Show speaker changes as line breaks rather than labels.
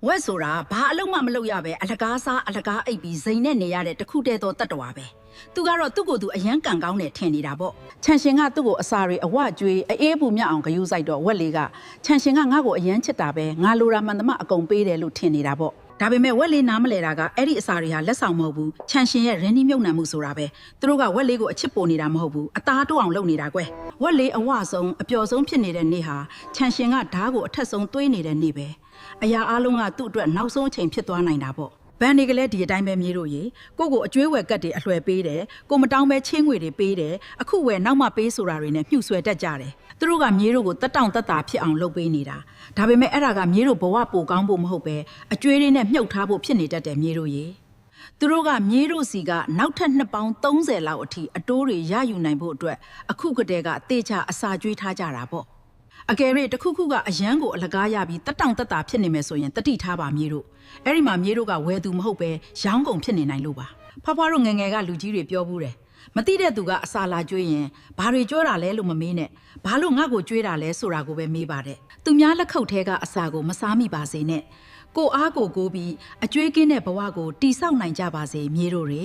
ဝက်ဆိုတာဘာအလုံးမမလုပ်ရပဲအလကားစားအလကားအိပ်ပြီးဇိမ်နဲ့နေရတဲ့တခုတည်းသောတတ္တဝါပဲသူကတော့သူ့ကိုယ်သူအယံကံကောင်းတယ်ထင်နေတာပေါ့ခြံရှင်ကသူ့ကိုအစာတွေအဝကျွေးအေးပူမြအောင်ဂယုစိုက်တော့ဝက်လေးကခြံရှင်ကငါ့ကိုအယံချစ်တာပဲငါလိုတာမှန်သမျှအကုန်ပေးတယ်လို့ထင်နေတာပေါ့ဒါပေမဲ့ဝက်လေးနားမလဲတာကအဲ့ဒီအစာတွေဟာလက်ဆောင်မဟုတ်ဘူးခြံရှင်ရဲ့ရင်းနှီးမြုပ်နှံမှုဆိုတာပဲသူတို့ကဝက်လေးကိုအချစ်ပိုနေတာမဟုတ်ဘူးအသားတိုးအောင်လုပ်နေတာကွယ်ဝက်လေးအဝဆုံးအပျော်ဆုံးဖြစ်နေတဲ့နေ့ဟာခြံရှင်ကဓားကိုအထက်ဆုံးသွေးနေတဲ့နေ့ပဲအရာအလုံးကသူ့အတွက်နောက်ဆုံးအချိန်ဖြစ်သွားနိုင်တာပေါ့ဘန်နေကလေးဒီအတိုင်းပဲမြေးတို့ရေကိုကိုအကျွေးဝယ်ကတ်တွေအလွှဲပေးတယ်ကိုမတောင်းပဲချင်းငွေတွေပေးတယ်အခုဝယ်နောက်မှပေးဆိုတာတွေနဲ့မြှူဆွဲတတ်ကြတယ်သူတို့ကမြေးတို့ကိုတက်တောင့်တက်တာဖြစ်အောင်လုပ်ပေးနေတာဒါပေမဲ့အဲ့ဒါကမြေးတို့ဘဝပိုကောင်းဖို့မဟုတ်ပဲအကျွေးတွေနဲ့မြုပ်ထားဖို့ဖြစ်နေတတ်တယ်မြေးတို့ရေသူတို့ကမြေးတို့စီကနောက်ထပ်နှစ်ပေါင်း30လောက်အထိအတိုးတွေရယူနိုင်ဖို့အတွက်အခုကတည်းကတေချာအစာကျွေးထားကြတာပေါ့အကယ်၍တခုခုကအရန်ကိုအလကားရပြီးတက်တောင့်တက်တာဖြစ်နေမယ်ဆိုရင်တတိထားပါမြေးတို့အဲ့ဒီမှာမြေးတို့ကဝယ်သူမဟုတ်ပဲရောင်းကုန်ဖြစ်နေနိုင်လို့ပါဖွားဖွားတို့ငယ်ငယ်ကလူကြီးတွေပြောဘူးတယ်မသိတဲ့သူကအစာလာကျွေးရင်ဘာတွေကြွတာလဲလို့မမေးနဲ့ဘာလို့ငါ့ကိုကြွေးတာလဲဆိုတာကိုပဲမေးပါတယ်သူများလက်ခုပ်ထဲကအစာကိုမစားမိပါစေနဲ့ကိုအားကိုပြီးအကျွေးကင်းတဲ့ဘဝကိုတိဆောက်နိုင်ကြပါစေမြေးတို့တွေ